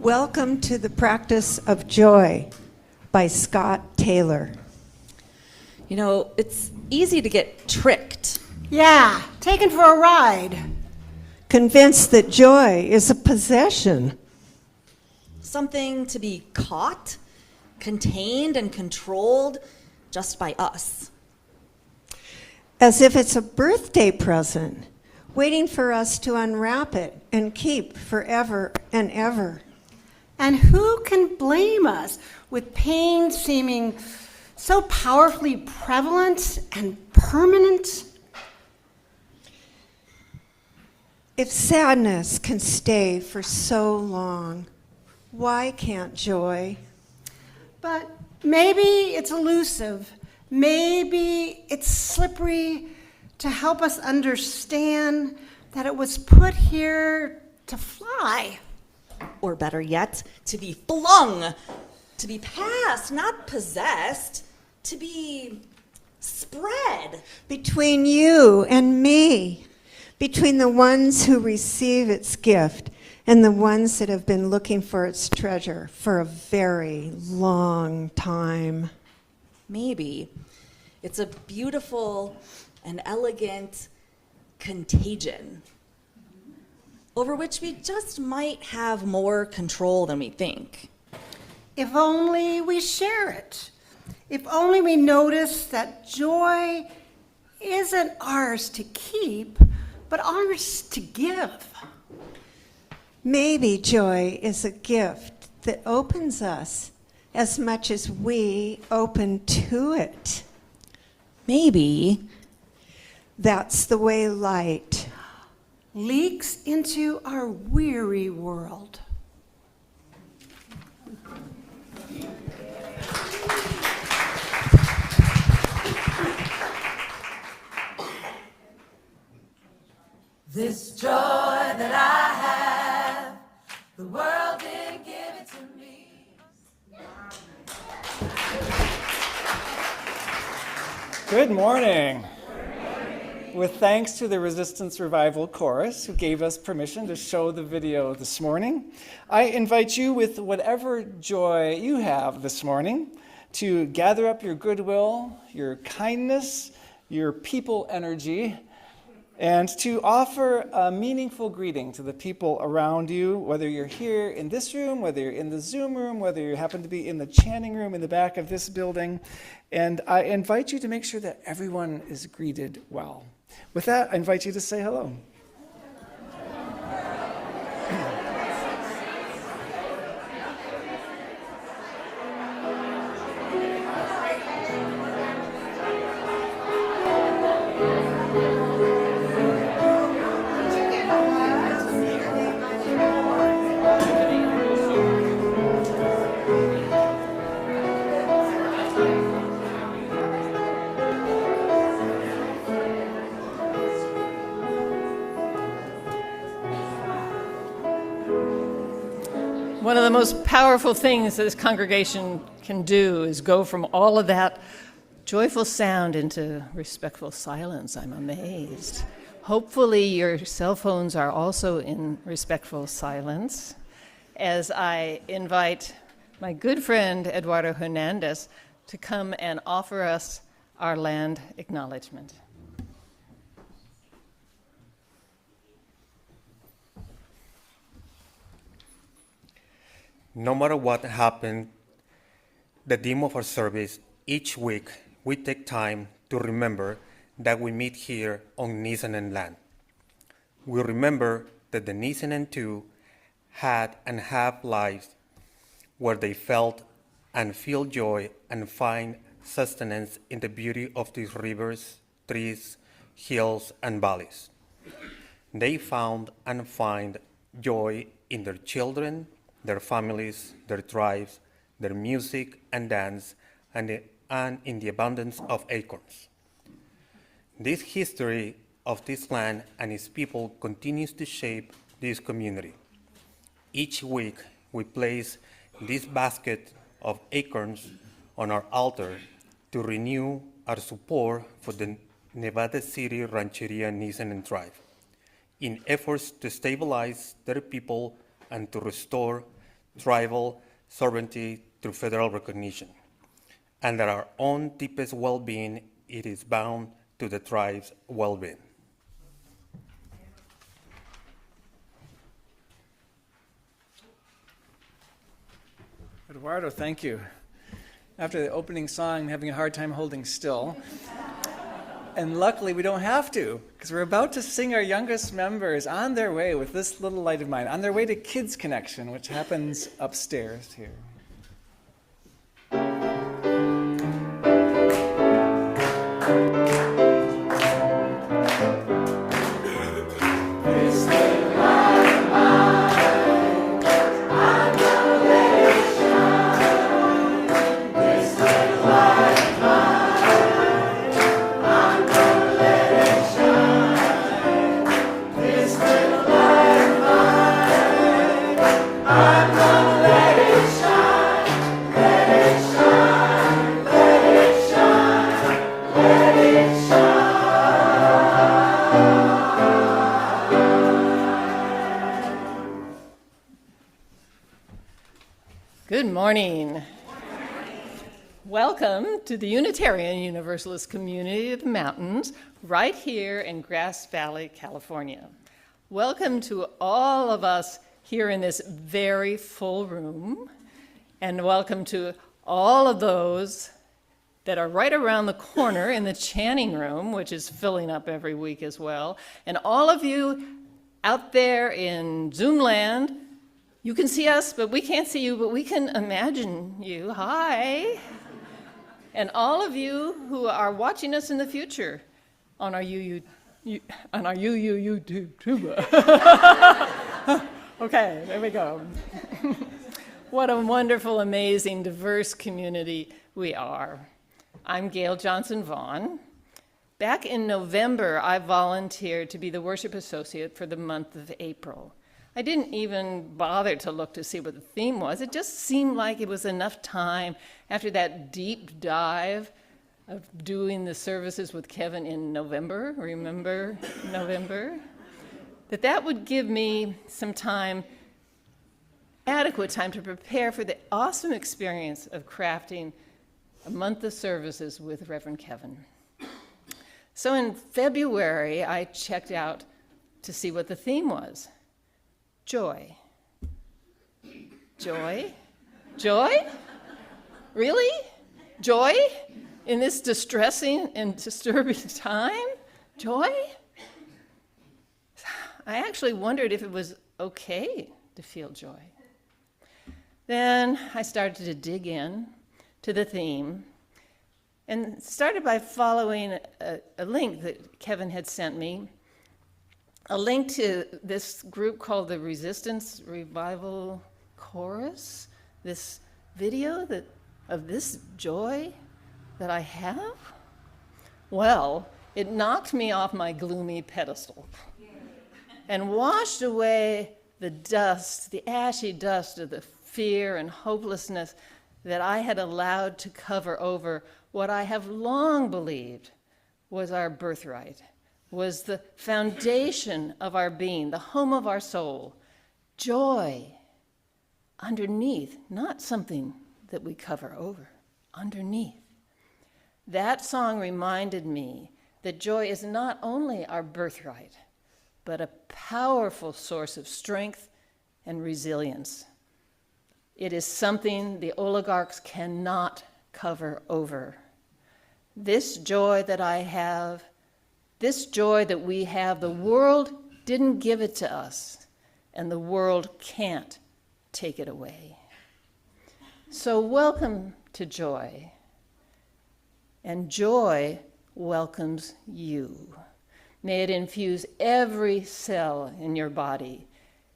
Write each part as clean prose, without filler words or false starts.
Welcome to the Practice of Joy by Scott Taylor. You know, it's easy to get tricked. Yeah, taken for a ride. Convinced that joy is a possession. Something to be caught, contained, and controlled just by us. As if it's a birthday present, waiting for us to unwrap it and keep forever and ever. And who can blame us with pain seeming so powerfully prevalent and permanent? If sadness can stay for so long, why can't joy? But maybe it's elusive. Maybe it's slippery to help us understand that it was put here to fly. Or better yet, to be flung, to be passed, not possessed, to be spread. Between you and me, between the ones who receive its gift and the ones that have been looking for its treasure for a very long time. Maybe it's a beautiful and elegant contagion over which we just might have more control than we think. If only we share it. If only we notice that joy isn't ours to keep, but ours to give. Maybe joy is a gift that opens us as much as we open to it. Maybe that's the way light leaks into our weary world. This joy that I have, the world didn't give it to me. Good morning. With thanks to the Resistance Revival Chorus, who gave us permission to show the video this morning, I invite you, with whatever joy you have this morning, to gather up your goodwill, your kindness, your people energy, and to offer a meaningful greeting to the people around you, whether you're here in this room, whether you're in the Zoom room, whether you happen to be in the chanting room in the back of this building. And I invite you to make sure that everyone is greeted well. With that, I invite you to say hello. One of the most powerful things that this congregation can do is go from all of that joyful sound into respectful silence. I'm amazed. Hopefully your cell phones are also in respectful silence as I invite my good friend Eduardo Hernandez to come and offer us our land acknowledgement. No matter what happened, the theme of our service, each week we take time to remember that we meet here on Nisenan land. We remember that the Nisenan too had and have lives where they felt and feel joy and find sustenance in the beauty of these rivers, trees, hills, and valleys. They found and find joy in their children, their families, their tribes, their music and dance, and in the abundance of acorns. This history of this land and its people continues to shape this community. Each week, we place this basket of acorns on our altar to renew our support for the Nevada City Rancheria Nisenan tribe in efforts to stabilize their people and to restore tribal sovereignty through federal recognition, and that our own deepest well-being it is bound to the tribe's well-being. Eduardo, thank you. After the opening song, I'm having a hard time holding still. And luckily, we don't have to, because we're about to sing our youngest members on their way with this little light of mine, on their way to Kids Connection, which happens upstairs here. Good morning. Welcome to the Unitarian Universalist community of the mountains, right here in Grass Valley, California. Welcome to all of us here in this very full room, and welcome to all of those that are right around the corner in the Channing room, which is filling up every week as well, and all of you out there in Zoom land. You can see us, but we can't see you, but we can imagine you. Hi. And all of you who are watching us in the future on our YouTube. Okay, there we go. What a wonderful, amazing, diverse community we are. I'm Gail Johnson Vaughan. Back in November, I volunteered to be the worship associate for the month of April. I didn't even bother to look to see what the theme was. It just seemed like it was enough time after that deep dive of doing the services with Kevin in November, remember November? That would give me some time, adequate time to prepare for the awesome experience of crafting a month of services with Reverend Kevin. So in February, I checked out to see what the theme was. Joy. Joy? Joy? Really? Joy? In this distressing and disturbing time? Joy? I actually wondered if it was okay to feel joy. Then I started to dig in to the theme and started by following a link that Kevin had sent me. A link to this group called the Resistance Revival Chorus, this video of this joy that I have. Well, it knocked me off my gloomy pedestal and washed away the dust, the ashy dust of the fear and hopelessness that I had allowed to cover over what I have long believed was our birthright, was the foundation of our being, the home of our soul. Joy underneath, not something that we cover over, underneath. That song reminded me that joy is not only our birthright, but a powerful source of strength and resilience. It is something the oligarchs cannot cover over. This joy that I have, this joy that we have, the world didn't give it to us, and the world can't take it away. So welcome to joy, and joy welcomes you. May it infuse every cell in your body,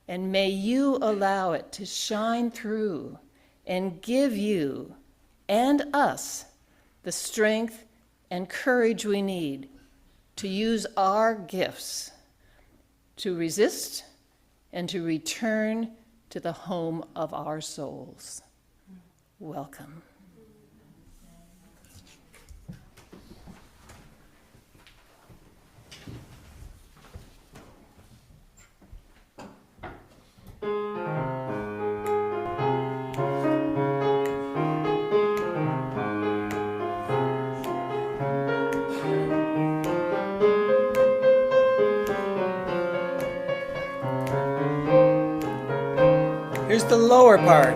and may you allow it to shine through and give you and us the strength and courage we need to use our gifts to resist and to return to the home of our souls. Welcome. First, the lower part.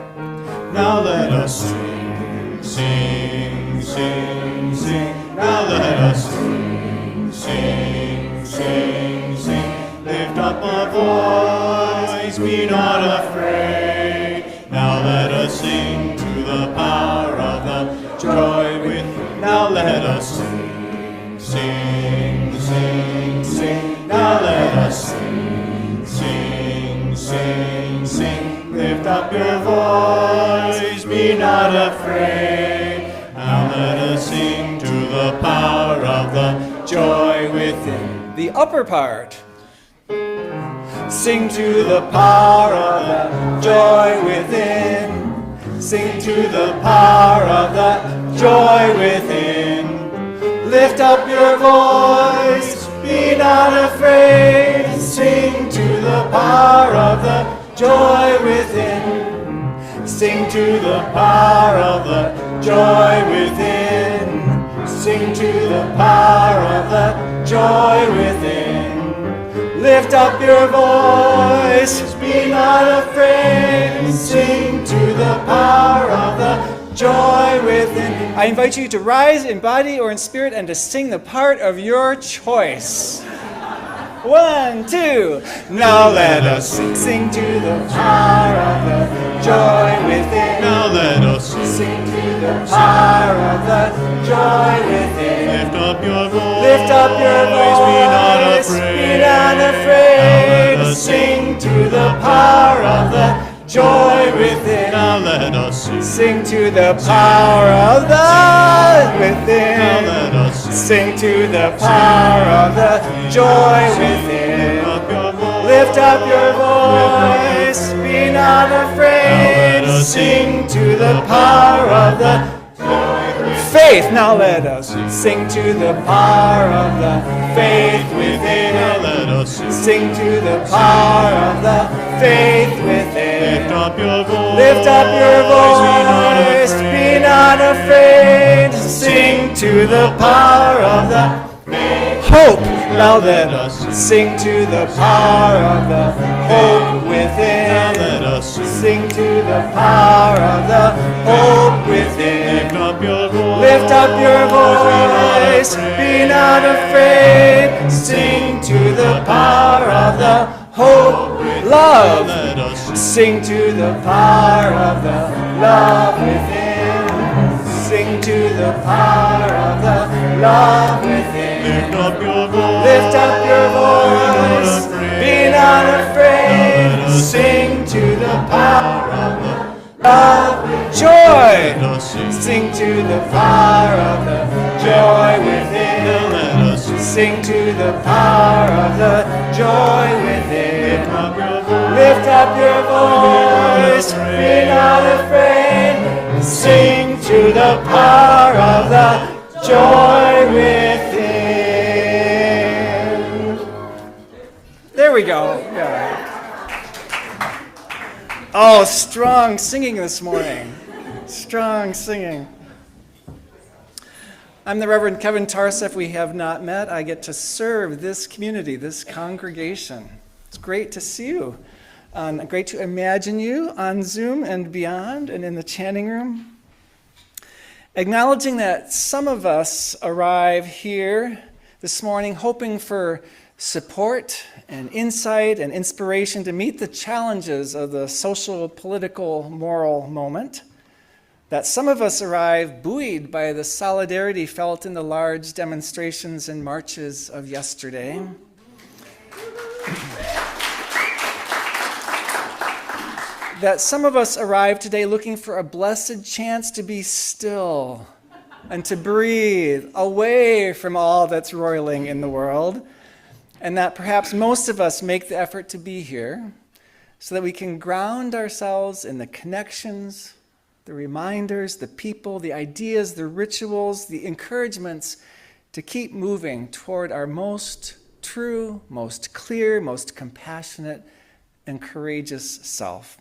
Now let us sing, sing, sing, sing. Now let us sing, sing, sing, sing. Lift up our voice, be not afraid. Now let us sing to the power of the joy within. Now let us sing, sing, sing, sing. Now let us sing, sing, sing, sing. Lift up your voice, be not afraid. Now let us sing to the power of the joy within. The upper part. Sing to the power of the joy within. Sing to the power of the joy within. Lift up your voice, be not afraid. Sing to the power of the joy within. Sing to the power of the joy within. Sing to the power of the joy within. Lift up your voice, be not afraid. Sing to the power of the joy within. I invite you to rise in body or in spirit and to sing the part of your choice. 1, 2. Now let us sing to the power of the joy within. Now let us Sing to the power of the joy within. lift up your voice. Lift up your voice, be not afraid. Sing to the power of the joy within. Now let us Sing to the power of the within. Now let us Sing to the power of the joy within. Lift up your voice, be not afraid. Sing to the power of the faith. Now let us sing to the power of the faith within. Now let us Sing to the power of the faith within. lift up your voice. Lift up your voice, be not afraid. Sing to the power of the hope. Now let us sing to the power of the hope within. Now let us Sing to the power of the hope within. lift up your voice. Lift up your voice, be not afraid. Sing to the power of the hope, love. Let us Sing to the power of the love within. Sing to the power of the love within. lift up your voice. Lift up your voice, be not afraid. Sing to the power of the love, joy. Let us Sing to the power of the joy within. let us Sing to the power of the joy within. lift up your voice. Lift up your voice, be not afraid. Sing to the power of the joy within. There we go. Yeah. Oh, strong singing this morning. Strong singing. I'm the Reverend Kevin Tarsa. If we have not met, I get to serve this community, this congregation. It's great to see you. Great to imagine you on Zoom and beyond and in the chanting room. Acknowledging that some of us arrive here this morning hoping for support and insight and inspiration to meet the challenges of the social, political, moral moment. That some of us arrive buoyed by the solidarity felt in the large demonstrations and marches of yesterday. That some of us arrive today looking for a blessed chance to be still and to breathe away from all that's roiling in the world. And that perhaps most of us make the effort to be here so that we can ground ourselves in the connections, the reminders, the people, the ideas, the rituals, the encouragements to keep moving toward our most true, most clear, most compassionate, and courageous self,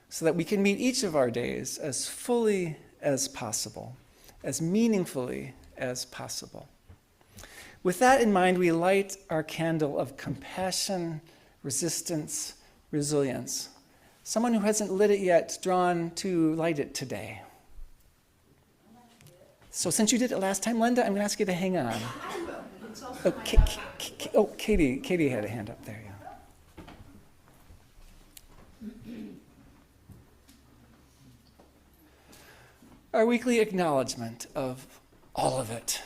so that we can meet each of our days as fully as possible, as meaningfully as possible. With that in mind, we light our candle of compassion, resistance, resilience, Someone who hasn't lit it yet, drawn to light it today. So since you did it last time, Linda, I'm going to ask you to hang on. Oh, Katie had a hand up there. Yeah. Our weekly acknowledgement of all of it.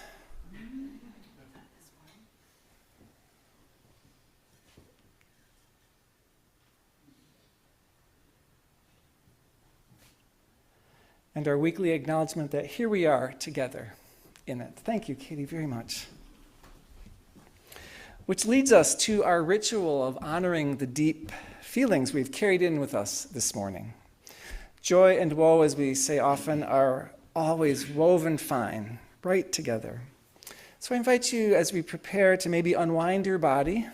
And our weekly acknowledgement that here we are together in it. Thank you, Katie, very much. Which leads us to our ritual of honoring the deep feelings we've carried in with us this morning. Joy and woe, as we say often, are always woven fine, right together. So I invite you, as we prepare, to maybe unwind your body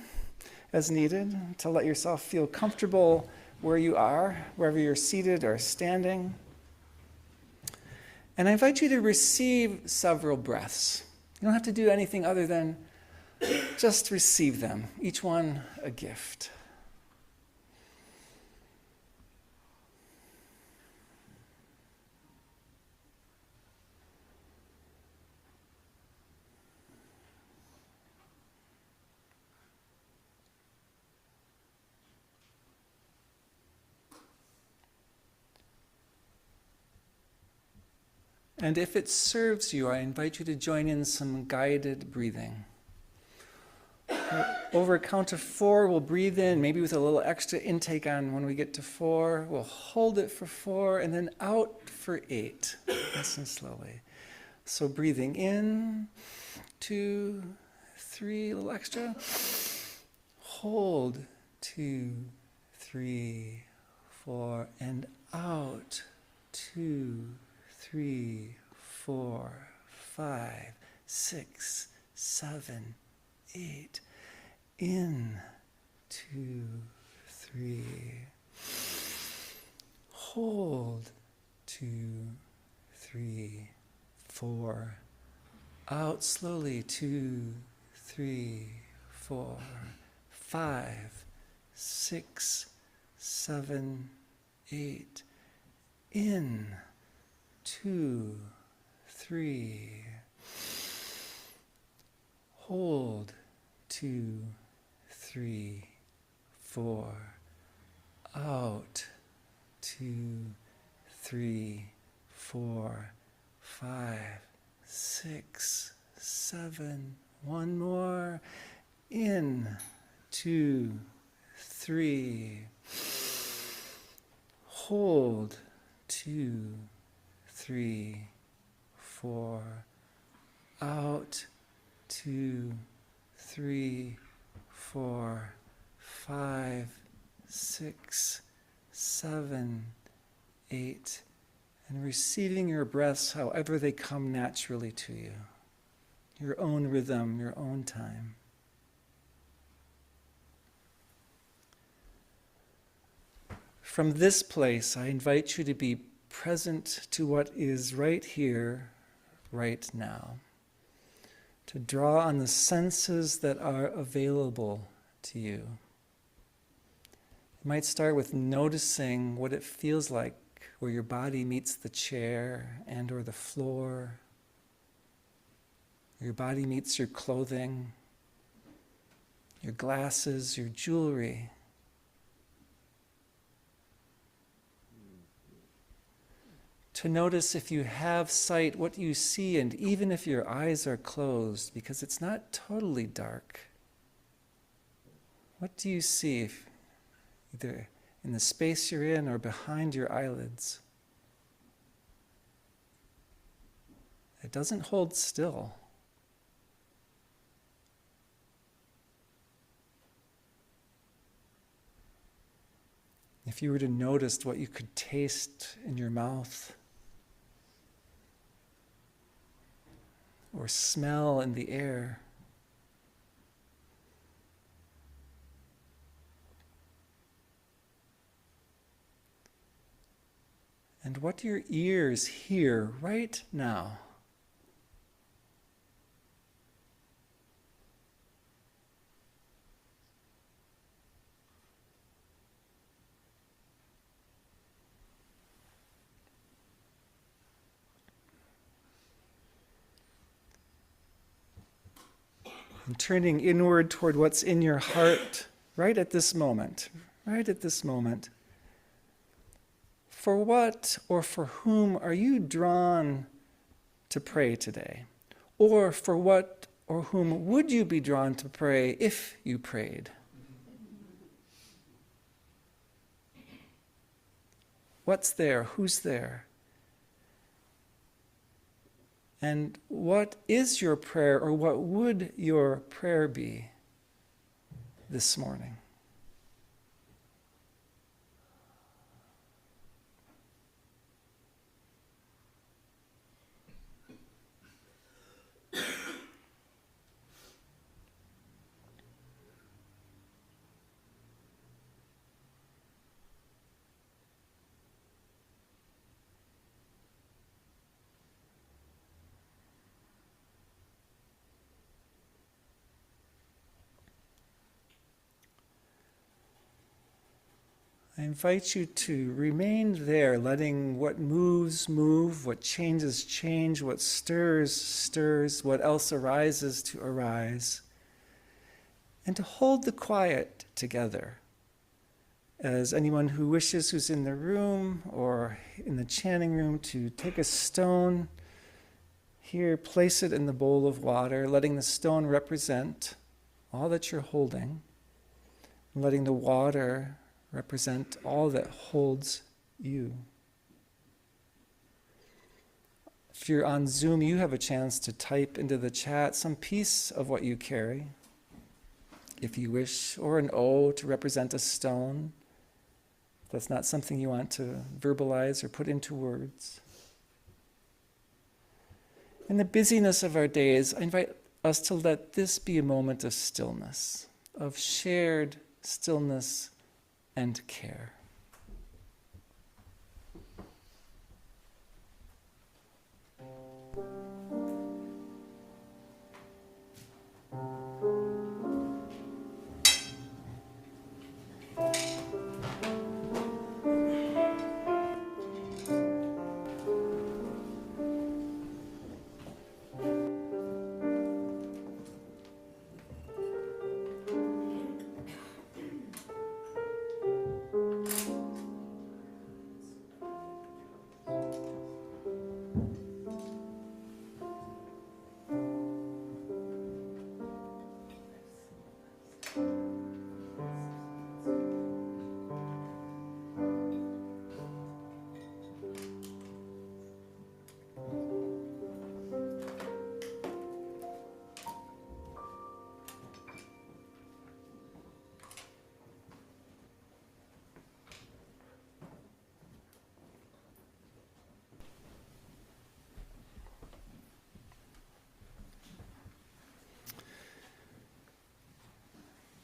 as needed, to let yourself feel comfortable where you are, wherever you're seated or standing. And I invite you to receive several breaths. You don't have to do anything other than just receive them, each one a gift. And if it serves you, I invite you to join in some guided breathing. Over a count of 4, we'll breathe in, maybe with a little extra intake on when we get to 4. We'll hold it for 4, and then out for 8. Nice and slowly. So breathing in, 2, 3, a little extra. Hold, 2, 3, 4, and out, 2, 3, 4, 5, 6, 7, 8. In, 2, 3. Hold, 2, 3, 4. Out slowly, 2, 3, 4, 5, 6, 7, 8. In, 2, 3. Hold, 2, 3, 4. Out, 2, 3, 4, 5, 6, 7. One more. In, 2, 3. Hold, 2, 3, 4. Out, 2, 3, 4, 5, 6, 7, 8. And receiving your breaths however they come naturally to you. Your own rhythm, your own time. From this place, I invite you to be present to what is right here, right now. To draw on the senses that are available to you. You might start with noticing what it feels like where your body meets the chair and or the floor. Your body meets your clothing, your glasses, your jewelry. To notice if you have sight, what you see, and even if your eyes are closed, because it's not totally dark. What do you see, either in the space you're in or behind your eyelids? It doesn't hold still. If you were to notice what you could taste in your mouth, or smell in the air. And what do your ears hear right now? and turning inward toward what's in your heart right at this moment, right at this moment. For what or for whom are you drawn to pray today? Or for what or whom would you be drawn to pray if you prayed? What's there? Who's there? And what is your prayer, or what would your prayer be this morning? I invite you to remain there, letting what moves move, what changes change, what stirs stirs, what else arises to arise, and to hold the quiet together. As anyone who wishes, who's in the room or in the chanting room, to take a stone here, place it in the bowl of water, letting the stone represent all that you're holding, and letting the water represent all that holds you. If you're on Zoom, you have a chance to type into the chat some piece of what you carry, if you wish, or an O to represent a stone. That's not something you want to verbalize or put into words. In the busyness of our days, I invite us to let this be a moment of stillness, of shared stillness and care.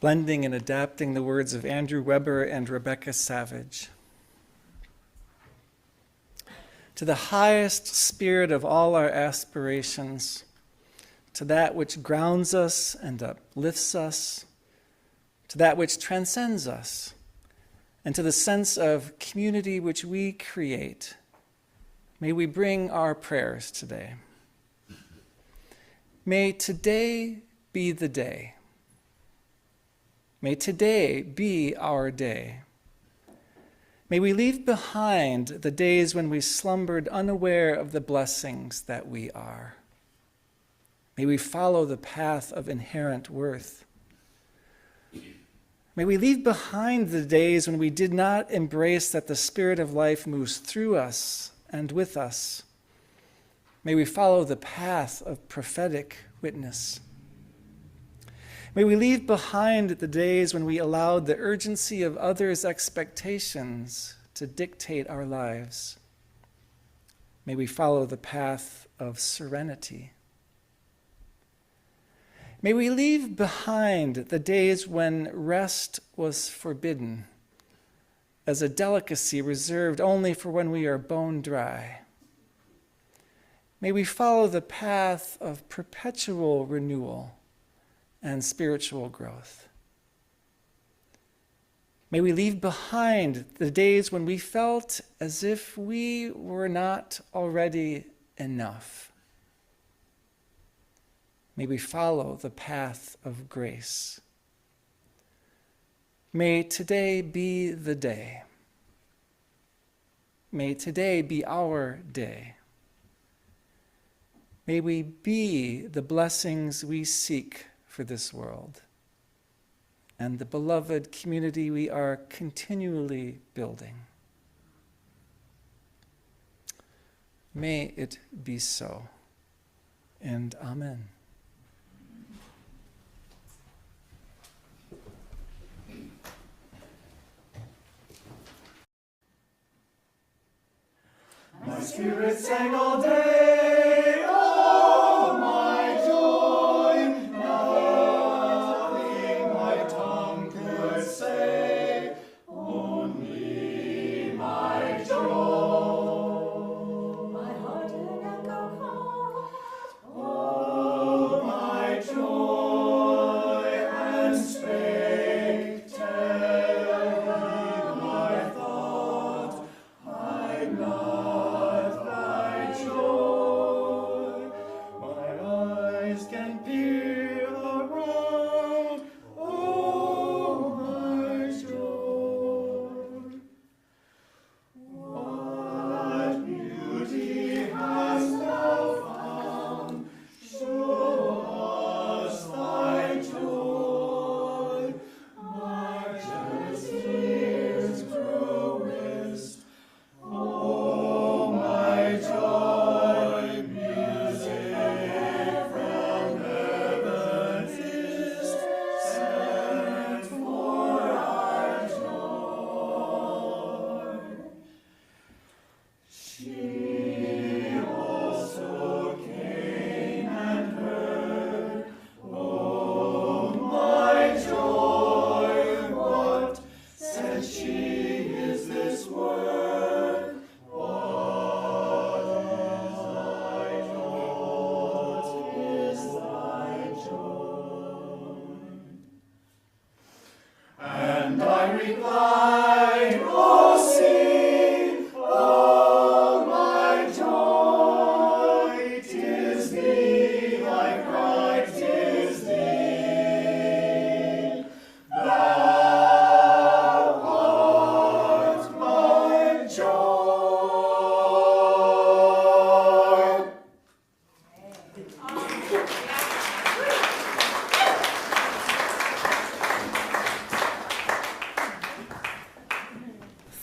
Blending and adapting the words of Andrew Weber and Rebecca Savage. To the highest spirit of all our aspirations, to that which grounds us and uplifts us, to that which transcends us, and to the sense of community which we create, may we bring our prayers today. May today be the day. May today be our day. May we leave behind the days when we slumbered unaware of the blessings that we are. May we follow the path of inherent worth. May we leave behind the days when we did not embrace that the Spirit of life moves through us and with us. May we follow the path of prophetic witness. May we leave behind the days when we allowed the urgency of others' expectations to dictate our lives. May we follow the path of serenity. May we leave behind the days when rest was forbidden, as a delicacy reserved only for when we are bone dry. May we follow the path of perpetual renewal and spiritual growth. May we leave behind the days when we felt as if we were not already enough. May we follow the path of grace. May today be the day. May today be our day. May we be the blessings we seek for this world and the beloved community we are continually building. May it be so, and amen. My spirit sang all day, oh my joy, nothing my tongue could say, only my joy. My heart an echo call, oh my joy, and spake, tell me my thought, I love thy joy. My eyes can peer around, oh my joy. What beauty hast thou found? Show us thy joy. My jealous tears grew mist. Oh, my joy, music from heaven is sent for our joy. She also came and heard, oh, my joy, what said she is this word? What is thy joy? And I replied, oh, sing, oh, my joy, 'tis thee, I cried, 'tis thee. Thou art my joy.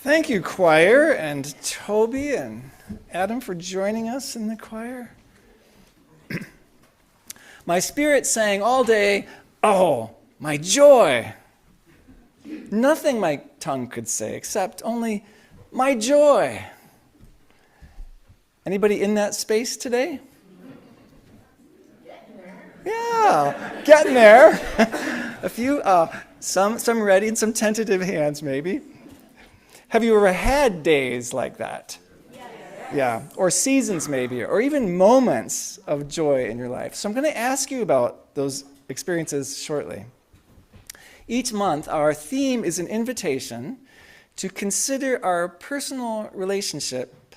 Thank you, choir, and Toby and Adam for joining us in the choir. My spirit sang all day, oh, my joy. Nothing my tongue could say except only my joy. Anybody in that space today? Yeah, getting there. A few, some ready and some tentative hands maybe. Have you ever had days like that? Yeah, or seasons maybe, or even moments of joy in your life. So I'm going to ask you about those experiences shortly. Each month, our theme is an invitation to consider our personal relationship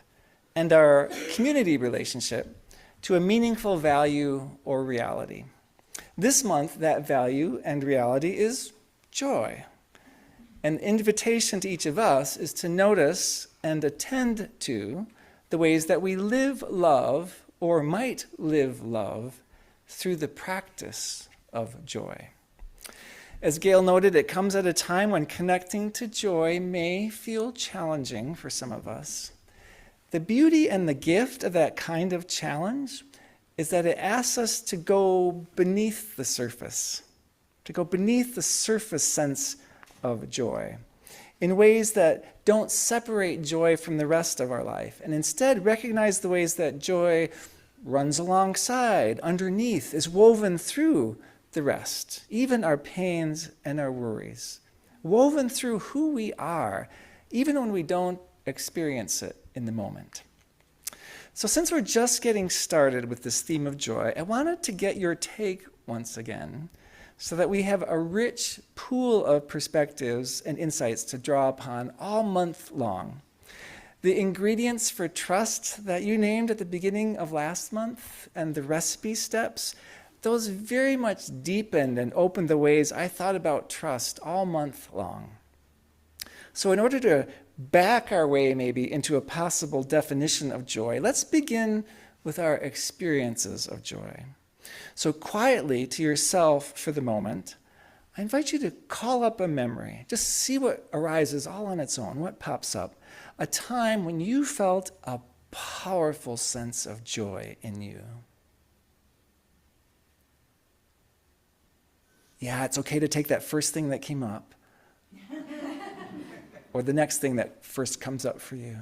and our community relationship to a meaningful value or reality. This month, that value and reality is joy. An invitation to each of us is to notice and attend to the ways that we live love, or might live love, through the practice of joy. As Gail noted, it comes at a time when connecting to joy may feel challenging for some of us. The beauty and the gift of that kind of challenge is that it asks us to go beneath the surface sense of joy, in ways that don't separate joy from the rest of our life, and instead recognize the ways that joy runs alongside, underneath, is woven through the rest, even our pains and our worries, woven through who we are, even when we don't experience it in the moment. So since we're just getting started with this theme of joy, I wanted to get your take once again so that we have a rich pool of perspectives and insights to draw upon all month long. The ingredients for trust that you named at the beginning of last month and the recipe steps, those very much deepened and opened the ways I thought about trust all month long. So in order to back our way maybe into a possible definition of joy, let's begin with our experiences of joy. So quietly to yourself for the moment, I invite you to call up a memory. Just see what arises all on its own, what pops up. A time when you felt a powerful sense of joy in you. Yeah, it's okay to take that first thing that came up. Or the next thing that first comes up for you.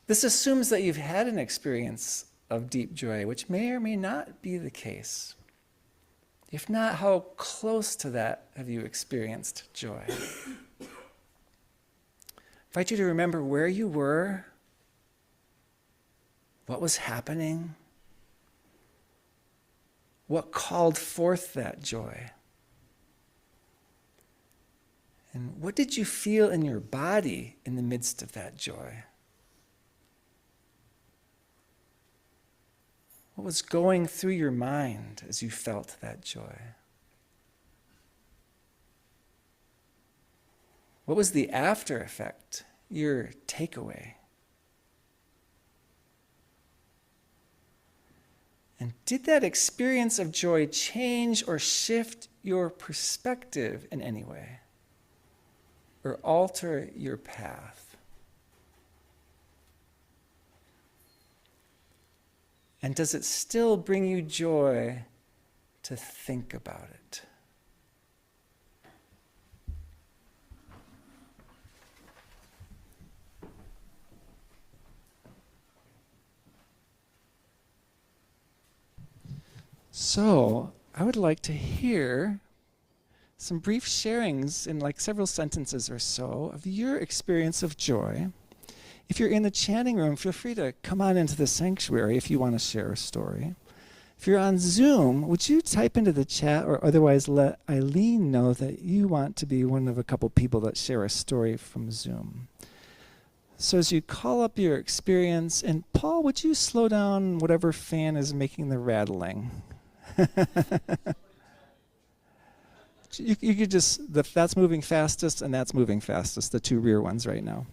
This assumes that you've had an experience of deep joy, which may or may not be the case. If not, how close to that have you experienced joy? I invite you to remember where you were, what was happening, what called forth that joy. And what did you feel in your body in the midst of that joy? What was going through your mind as you felt that joy? What was the after effect, your takeaway? And did that experience of joy change or shift your perspective in any way? Or alter your path? And does it still bring you joy to think about it? So, I would like to hear some brief sharings in like several sentences or so of your experience of joy. If you're in the chanting room, feel free to come on into the sanctuary if you want to share a story. If you're on Zoom, would you type into the chat or otherwise let Eileen know that you want to be one of a couple people that share a story from Zoom? So as you call up your experience, and Paul, would you slow down whatever fan is making the rattling? You could just, that's moving fastest and that's moving fastest, the two rear ones right now.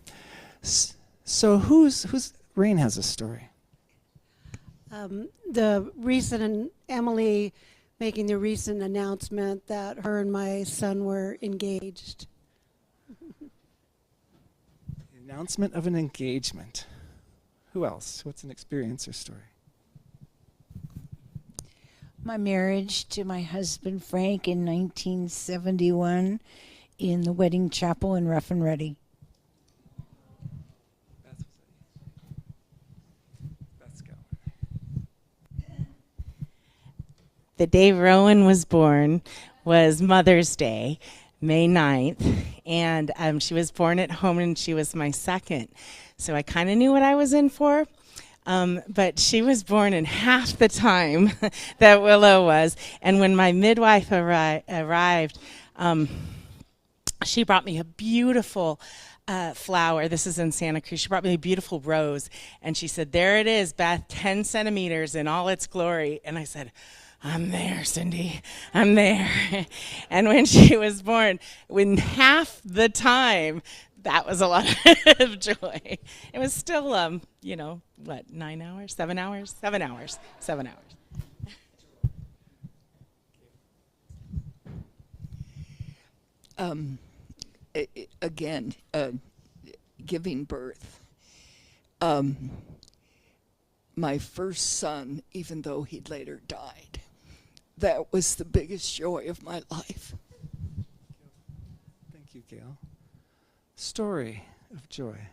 So who's Rain has a story. The recent, Emily making the recent announcement that her and my son were engaged. The announcement of an engagement. Who else? What's an experience or story? My marriage to my husband Frank in 1971 in the wedding chapel in Rough and Ready. Let's go. The day Rowan was born was Mother's Day, May 9th, and she was born at home and she was my second. So I kind of knew what I was in for. But she was born in half the time that Willow was. And when my midwife arrived, she brought me a beautiful flower. This is in Santa Cruz. She brought me a beautiful rose. And she said, "There it is, Beth, 10 centimeters in all its glory." And I said, "I'm there, Cindy. I'm there." And when she was born, when half the time, that was a lot of joy. It was still, 9 hours, 7 hours? 7 hours, 7 hours. Again, giving birth. My first son, even though he later died, that was the biggest joy of my life. Thank you, Gail. Story of joy.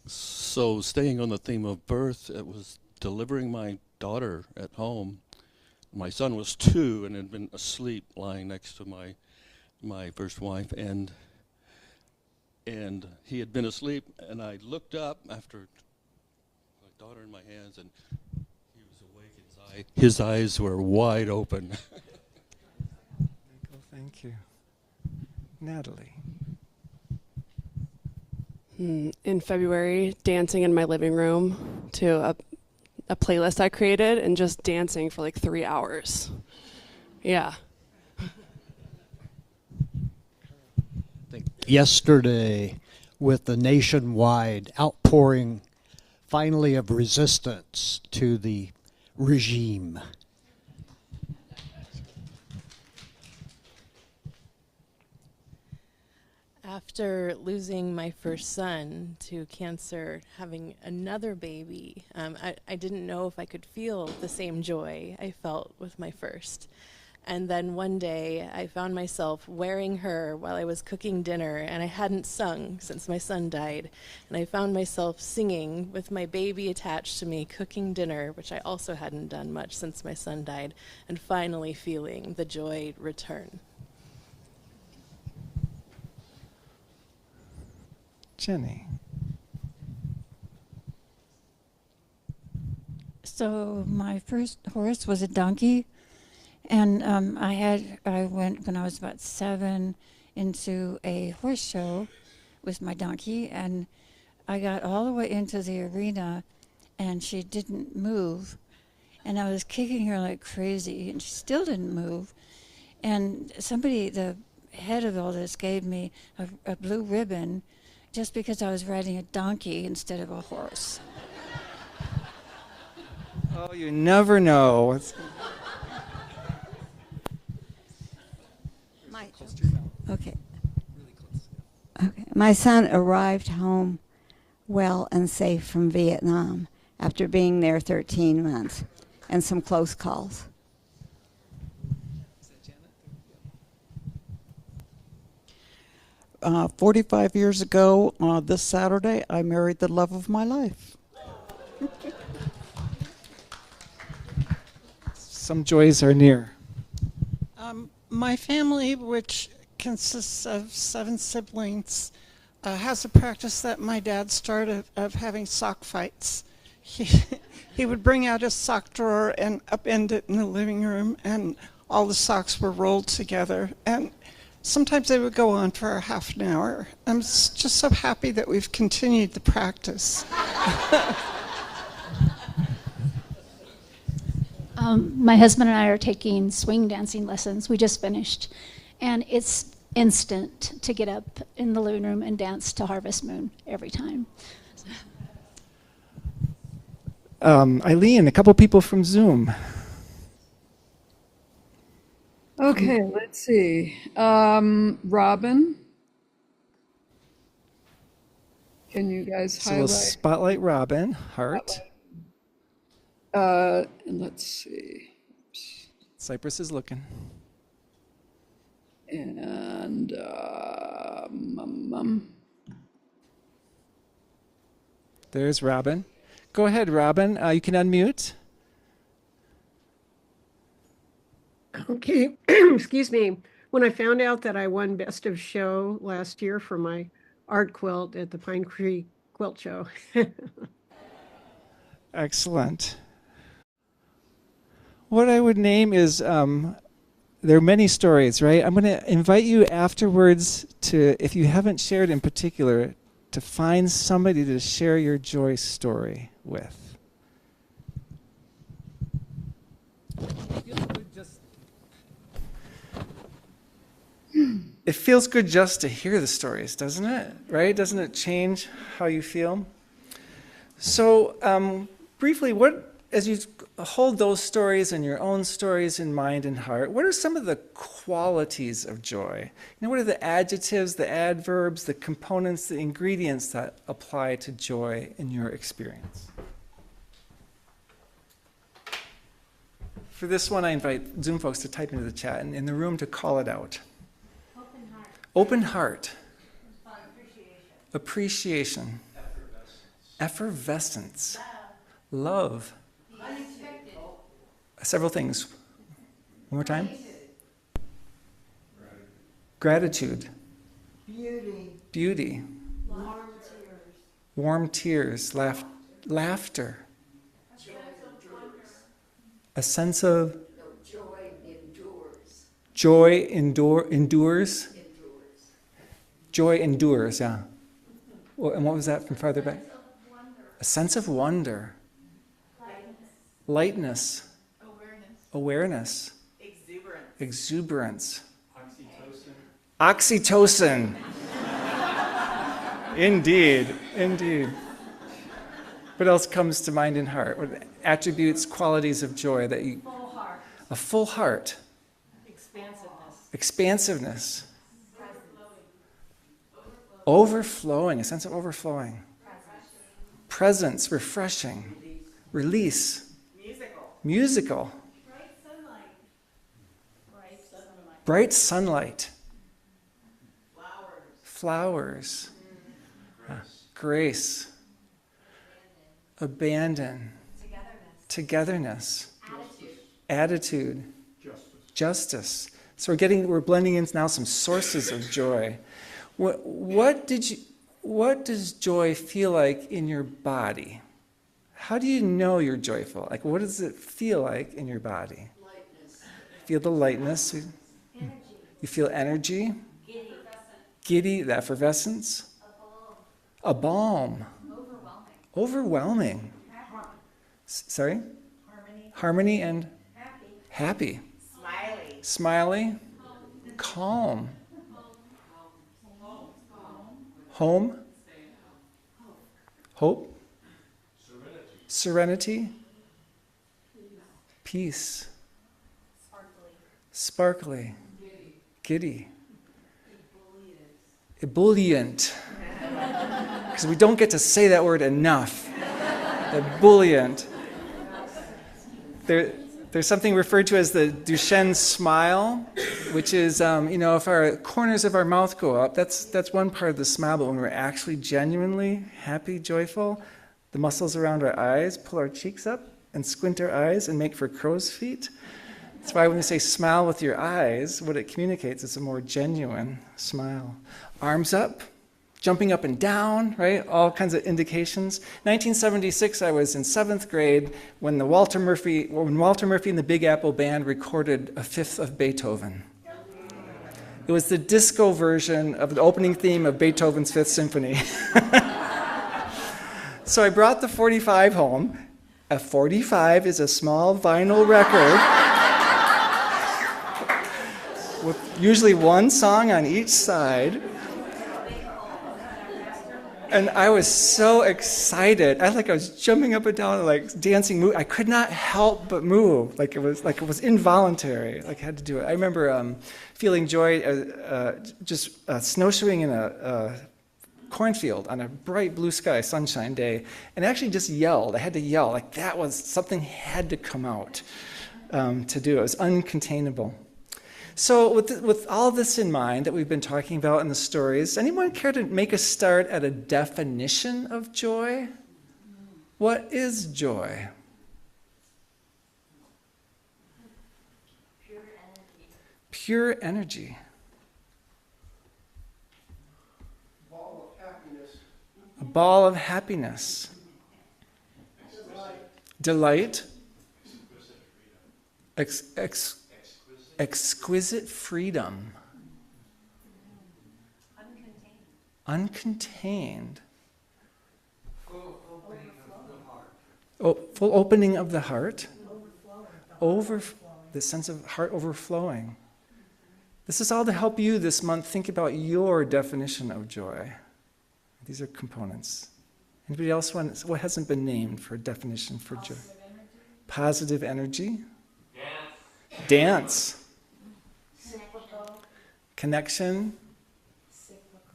So staying on the theme of birth, it was delivering my daughter at home. My son was 2 and had been asleep lying next to my first wife, and he had been asleep, and I looked up after my daughter in my hands, and he was awake. His eyes were wide open. Thank you. Natalie. In February, dancing in my living room to a playlist I created and just dancing for like 3 hours. Yeah. Yesterday, with the nationwide outpouring, finally, of resistance to the regime. After losing my first son to cancer, having another baby, I didn't know if I could feel the same joy I felt with my first. And then one day I found myself wearing her while I was cooking dinner, and I hadn't sung since my son died. And I found myself singing with my baby attached to me, cooking dinner, which I also hadn't done much since my son died, and finally feeling the joy return. Jenny. So my first horse was a donkey, and I went when I was about 7 into a horse show with my donkey, and I got all the way into the arena, and she didn't move, and I was kicking her like crazy, and she still didn't move, and somebody, the head of all this, gave me a blue ribbon just because I was riding a donkey instead of a horse. Oh, you never know. Okay. My son arrived home well and safe from Vietnam after being there 13 months and some close calls. 45 years ago, this Saturday, I married the love of my life. Some joys are near. My family, which consists of 7 siblings, has a practice that my dad started of having sock fights. He would bring out his sock drawer and upend it in the living room, and all the socks were rolled together. And sometimes they would go on for a half an hour. I'm just so happy that we've continued the practice. My husband and I are taking swing dancing lessons. We just finished. And it's instant to get up in the living room and dance to Harvest Moon every time. Eileen, a couple people from Zoom. Okay, let's see. Robin. Can you guys So we'll highlight? spotlight Robin, heart. And let's see. Cypress is looking. And There's Robin. Go ahead, Robin. You can unmute. Okay, excuse me. When I found out that I won Best of Show last year for my art quilt at the Pine Creek Quilt Show. Excellent. What I would name is, there are many stories, right? I'm going to invite you afterwards to, if you haven't shared in particular, to find somebody to share your joy story with. It feels good just to hear the stories, doesn't it? Right? Doesn't it change how you feel? So, briefly, as you hold those stories and your own stories in mind and heart, what are some of the qualities of joy? What are the adjectives, the adverbs, the components, the ingredients that apply to joy in your experience? For this one, I invite Zoom folks to type into the chat and in the room to call it out. Open heart. Appreciation. Effervescence. Love. Unexpected. Several things. One more time. Gratitude. Beauty. Warm tears. Laughter. A sense of joy endures. Joy endures, yeah. And what was that from farther back? A sense of wonder. Lightness. Awareness. Awareness. Exuberance. Oxytocin. Indeed. What else comes to mind in heart? What attributes, qualities of joy that you... Full heart. A full heart. Expansiveness. Overflowing, a sense of overflowing. Presence, refreshing. Release. Musical. Bright sunlight. Flowers. Grace. Abandon. Togetherness. Attitude. Justice. So we're blending in now some sources of joy. What does joy feel like in your body? How do you know you're joyful? Like, what does it feel like in your body? Lightness. Feel the lightness. You feel energy. Giddy, the effervescence. A balm. Overwhelming. Sorry? Harmony and happy. Smiley. Calm. Home. Hope. Serenity. Peace. Sparkly. Giddy. Ebullient. Because we don't get to say that word enough. Ebullient. There's something referred to as the Duchenne smile, which is, if our corners of our mouth go up, that's one part of the smile, but when we're actually genuinely happy, joyful, the muscles around our eyes pull our cheeks up and squint our eyes and make for crow's feet. That's why when we say smile with your eyes, what it communicates is a more genuine smile. Arms up, jumping up and down, right? All kinds of indications. 1976, I was in 7th grade when Walter Murphy and the Big Apple Band recorded a fifth of Beethoven. It was the disco version of the opening theme of Beethoven's Fifth Symphony. So I brought the 45 home. A 45 is a small vinyl record with usually one song on each side. And I was so excited. I was jumping up and down, dancing. I could not help but move. It was involuntary. I had to do it. I remember feeling joy just snowshoeing in a cornfield on a bright blue sky sunshine day, and actually just yelled. I had to yell. That was something had to come out to do. It was uncontainable. So with all this in mind that we've been talking about in the stories, anyone care to make a start at a definition of joy? What is joy? Pure energy. Ball of happiness. A ball of happiness. Delight. Exquisite freedom. Uncontained. Full opening of the heart. Oh, full opening of the heart. The sense of heart overflowing. This is all to help you this month think about your definition of joy. These are components. Anybody else want what hasn't been named for a definition for joy? Positive energy. Dance. Connection.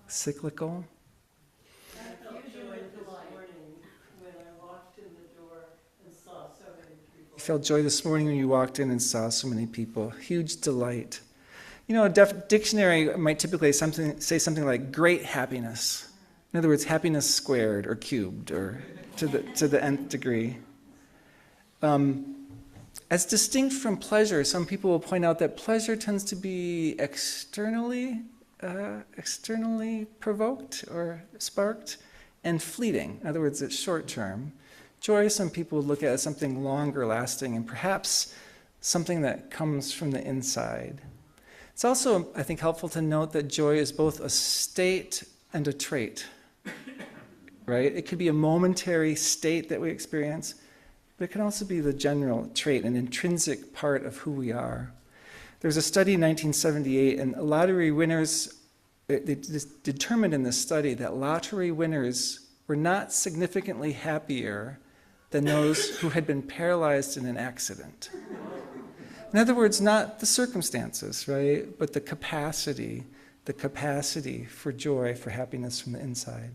Cyclical. You felt joy this morning when you walked in and saw so many people. Huge delight. A dictionary might typically say something like great happiness. In other words, happiness squared or cubed or to the nth degree. As distinct from pleasure, some people will point out that pleasure tends to be externally provoked or sparked and fleeting. In other words, it's short term. Joy, some people look at as something longer lasting and perhaps something that comes from the inside. It's also, I think, helpful to note that joy is both a state and a trait, right? It could be a momentary state that we experience, but it can also be the general trait, an intrinsic part of who we are. There was a study in 1978, and lottery winners, they determined in this study that lottery winners were not significantly happier than those who had been paralyzed in an accident. In other words, not the circumstances, right, but the capacity for joy, for happiness from the inside.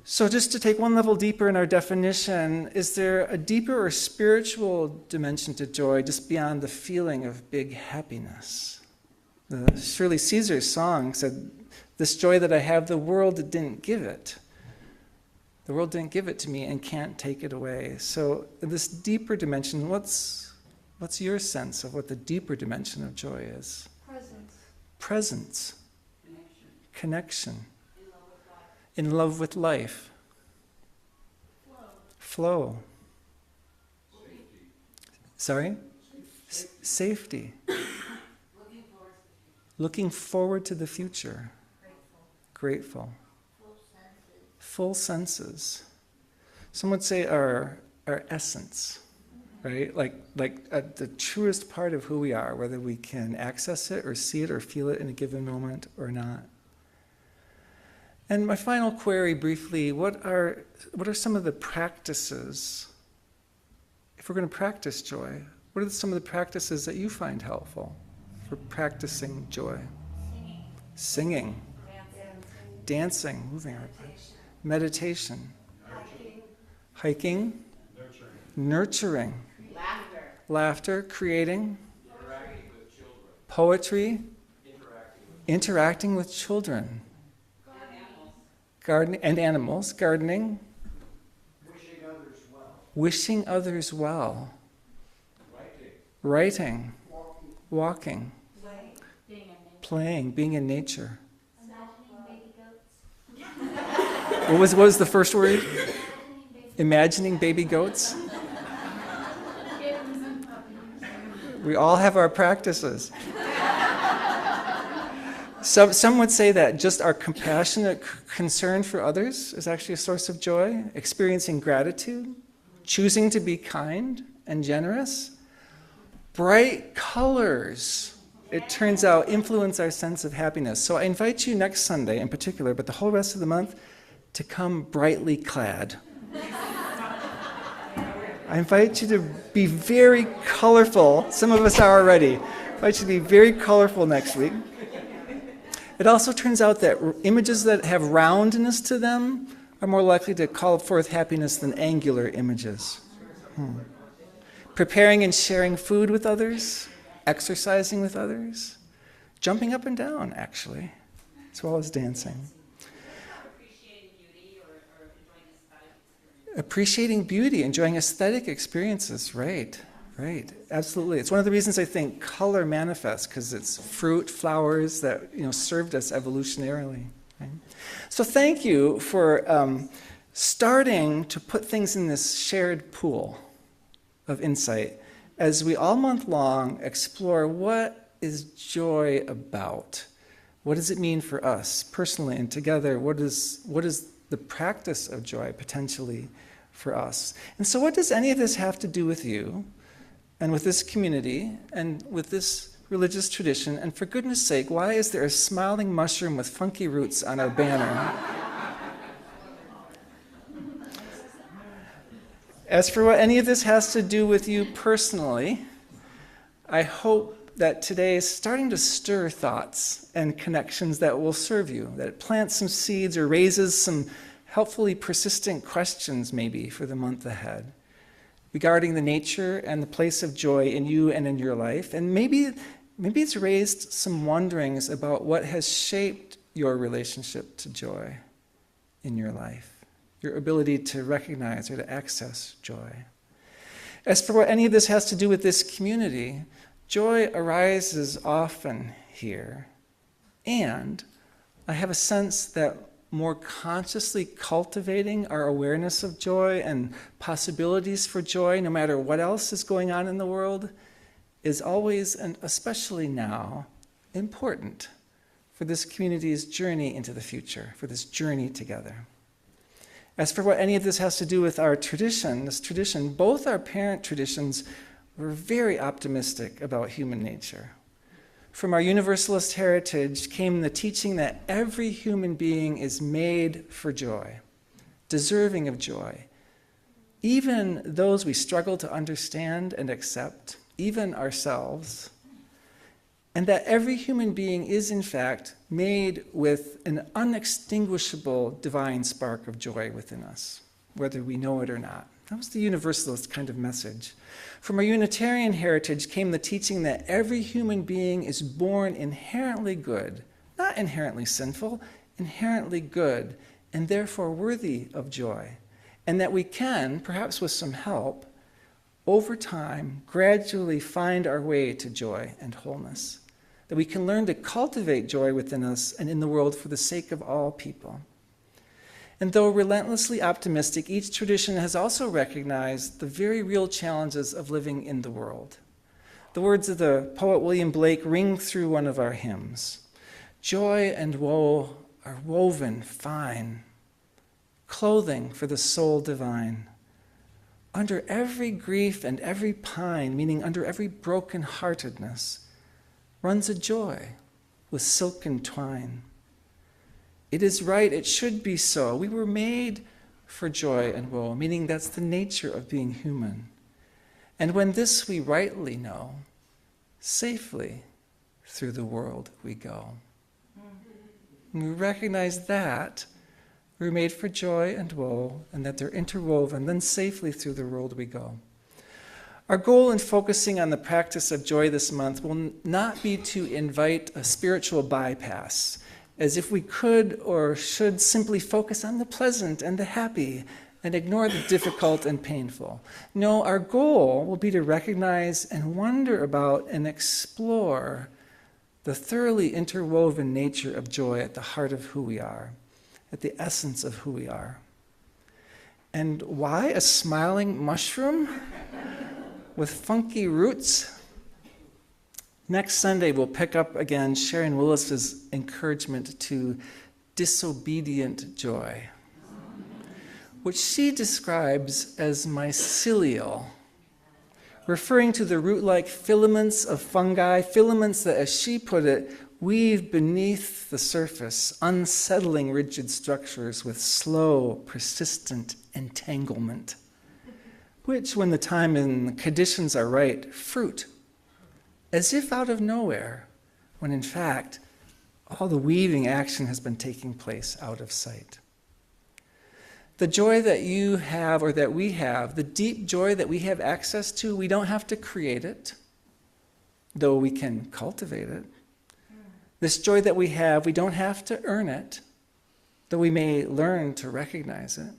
So just to take one level deeper in our definition, is there a deeper or spiritual dimension to joy just beyond the feeling of big happiness? Shirley Caesar's song said, "This joy that I have, the world didn't give it. The world didn't give it to me and can't take it away." So in this deeper dimension, what's your sense of what the deeper dimension of joy is? Presence. Connection. In love with life. Flow. Sorry? Safety. Looking forward to the future. Grateful. Full senses. Some would say our essence, right? Like the truest part of who we are, whether we can access it or see it or feel it in a given moment or not. And my final query briefly, what are some of the practices, if we're going to practice joy, what are some of the practices that you find helpful for practicing joy? Singing. Dancing, moving our body. Meditation. Hiking. Nurturing. Laughter. Creating. Poetry. Interacting with children. Gardening and animals, gardening. Wishing others well. Writing. Walking. Playing, being in nature. What was the first word? Imagining baby goats? We all have our practices. Some would say that just our compassionate concern for others is actually a source of joy. Experiencing gratitude, choosing to be kind and generous. Bright colors, it turns out, influence our sense of happiness. So I invite you next Sunday in particular, but the whole rest of the month, to come brightly clad. I invite you to be very colorful. Some of us are already. I invite you to be very colorful next week. It also turns out that images that have roundness to them are more likely to call forth happiness than angular images. Preparing and sharing food with others, exercising with others, jumping up and down, actually, as well as dancing. Appreciating beauty, enjoying aesthetic experiences, right, absolutely. It's one of the reasons I think color manifests, because it's fruit, flowers that served us evolutionarily. Right? So thank you for starting to put things in this shared pool of insight as we all month long explore what is joy about. What does it mean for us personally and together? What is the practice of joy potentially for us? And so what does any of this have to do with you and with this community and with this religious tradition? And for goodness sake, why is there a smiling mushroom with funky roots on our banner? As for what any of this has to do with you personally, I hope that today is starting to stir thoughts and connections that will serve you, that it plants some seeds or raises some helpfully persistent questions maybe for the month ahead regarding the nature and the place of joy in you and in your life. And maybe it's raised some wonderings about what has shaped your relationship to joy in your life, your ability to recognize or to access joy. As for what any of this has to do with this community, joy arises often here, and I have a sense that more consciously cultivating our awareness of joy and possibilities for joy, no matter what else is going on in the world, is always, and especially now, important for this community's journey into the future, for this journey together. As for what any of this has to do with our tradition, this tradition, both our parent traditions were very optimistic about human nature. From our Universalist heritage came the teaching that every human being is made for joy, deserving of joy, even those we struggle to understand and accept, even ourselves, and that every human being is, in fact, made with an unextinguishable divine spark of joy within us, whether we know it or not. That was the Universalist kind of message. From our Unitarian heritage came the teaching that every human being is born inherently good, not inherently sinful, inherently good, and therefore worthy of joy, and that we can, perhaps with some help, over time, gradually find our way to joy and wholeness, that we can learn to cultivate joy within us and in the world for the sake of all people. And though relentlessly optimistic, each tradition has also recognized the very real challenges of living in the world. The words of the poet William Blake ring through one of our hymns. Joy and woe are woven fine, clothing for the soul divine. Under every grief and every pine, meaning under every broken-heartedness, runs a joy with silken twine. It is right, it should be so. We were made for joy and woe, meaning that's the nature of being human. And when this we rightly know, safely through the world we go. When we recognize that we're made for joy and woe, and that they're interwoven, then safely through the world we go. Our goal in focusing on the practice of joy this month will not be to invite a spiritual bypass, as if we could or should simply focus on the pleasant and the happy and ignore the difficult and painful. No, our goal will be to recognize and wonder about and explore the thoroughly interwoven nature of joy at the heart of who we are, at the essence of who we are. And why a smiling mushroom with funky roots? Next Sunday, we'll pick up again Sharon Willis's encouragement to disobedient joy, which she describes as mycelial, referring to the root-like filaments of fungi, filaments that, as she put it, weave beneath the surface, unsettling rigid structures with slow, persistent entanglement, which, when the time and the conditions are right, fruit, as if out of nowhere, when in fact, all the weaving action has been taking place out of sight. The joy that you have, or that we have, the deep joy that we have access to, we don't have to create it, though we can cultivate it. This joy that we have, we don't have to earn it, though we may learn to recognize it.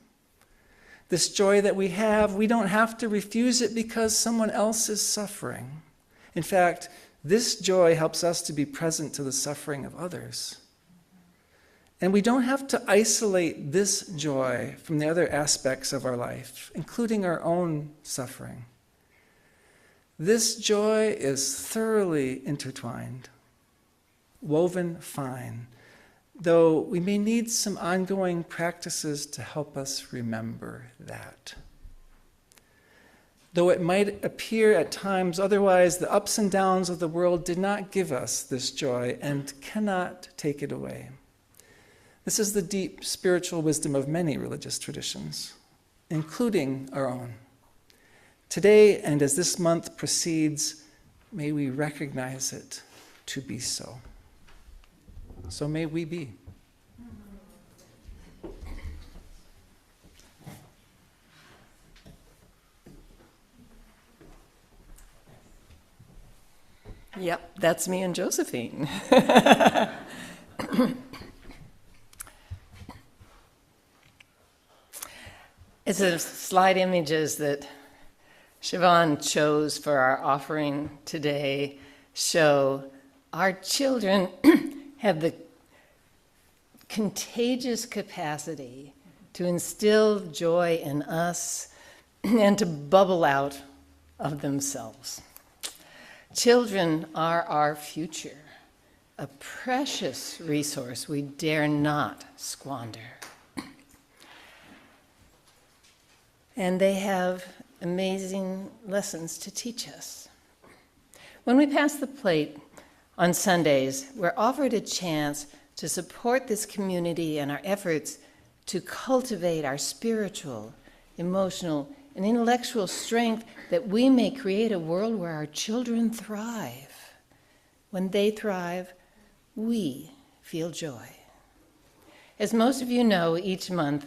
This joy that we have, we don't have to refuse it because someone else is suffering. In fact, this joy helps us to be present to the suffering of others. And we don't have to isolate this joy from the other aspects of our life, including our own suffering. This joy is thoroughly intertwined, woven fine, though we may need some ongoing practices to help us remember that. Though it might appear at times otherwise, the ups and downs of the world did not give us this joy and cannot take it away. This is the deep spiritual wisdom of many religious traditions, including our own. Today, and as this month proceeds, may we recognize it to be so. So may we be. Yep, that's me and Josephine. It's a slide images that Siobhan chose for our offering today show our children have the contagious capacity to instill joy in us and to bubble out of themselves. Children are our future, a precious resource we dare not squander. and they have amazing lessons to teach us. When we pass the plate on Sundays, we're offered a chance to support this community and our efforts to cultivate our spiritual, emotional, and intellectual strength that we may create a world where our children thrive. When they thrive, we feel joy. As most of you know, each month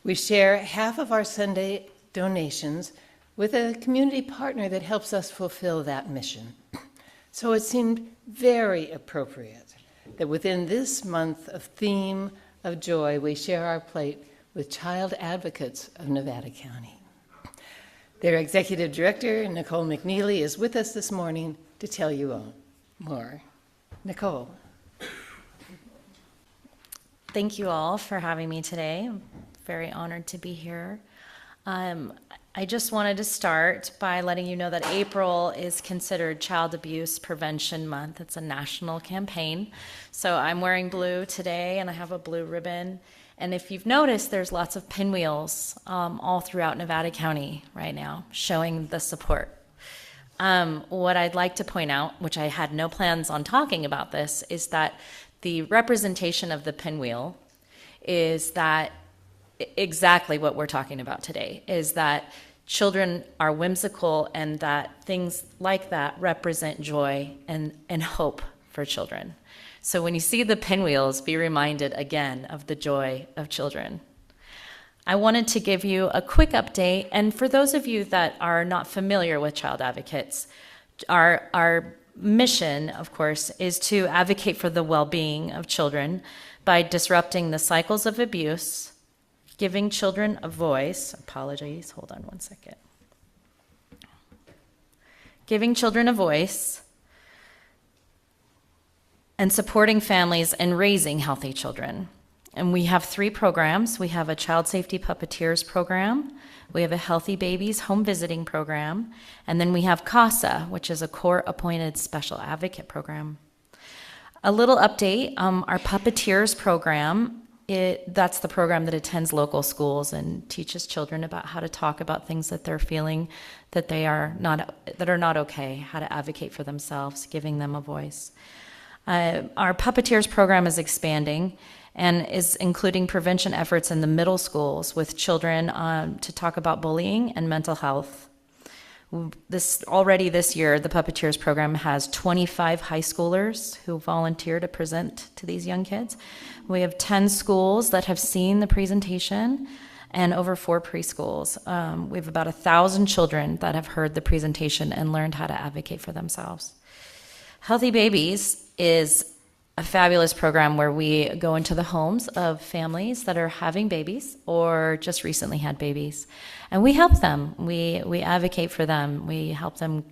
we share half of our Sunday donations with a community partner that helps us fulfill that mission. So it seemed very appropriate that within this month of theme of joy, we share our plate with Child Advocates of Nevada County. Their executive director, Nicole McNeely, is with us this morning to tell you all more. Nicole. Thank you all for having me today. I'm very honored to be here. I just wanted to start by letting you know that April is considered Child Abuse Prevention Month. It's a national campaign. So I'm wearing blue today, and I have a blue ribbon. And if you've noticed, there's lots of pinwheels all throughout Nevada County right now showing the support. What I'd like to point out, which I had no plans on talking about this, is that the representation of the pinwheel is that exactly what we're talking about today, is that children are whimsical and that things like that represent joy and hope for children. So when you see the pinwheels, be reminded again of the joy of children. I wanted to give you a quick update, and for those of you that are not familiar with Child Advocates, our mission, of course, is to advocate for the well-being of children by disrupting the cycles of abuse, giving children a voice, hold on one second. Giving children a voice and supporting families and raising healthy children. And we have 3 programs. We have a Child Safety Puppeteers program, we have a Healthy Babies Home Visiting program, and then we have CASA, which is a court-appointed special advocate program. A little update, our Puppeteers program, that's the program that attends local schools and teaches children about how to talk about things that they're feeling that are not okay, how to advocate for themselves, giving them a voice. Our Puppeteers program is expanding and is including prevention efforts in the middle schools with children to talk about bullying and mental health. Already this year, the Puppeteers program has 25 high schoolers who volunteer to present to these young kids. We have 10 schools that have seen the presentation and over 4 preschools. We have about 1,000 children that have heard the presentation and learned how to advocate for themselves. Healthy Babies is a fabulous program where we go into the homes of families that are having babies or just recently had babies. And we help them. We advocate for them. We help them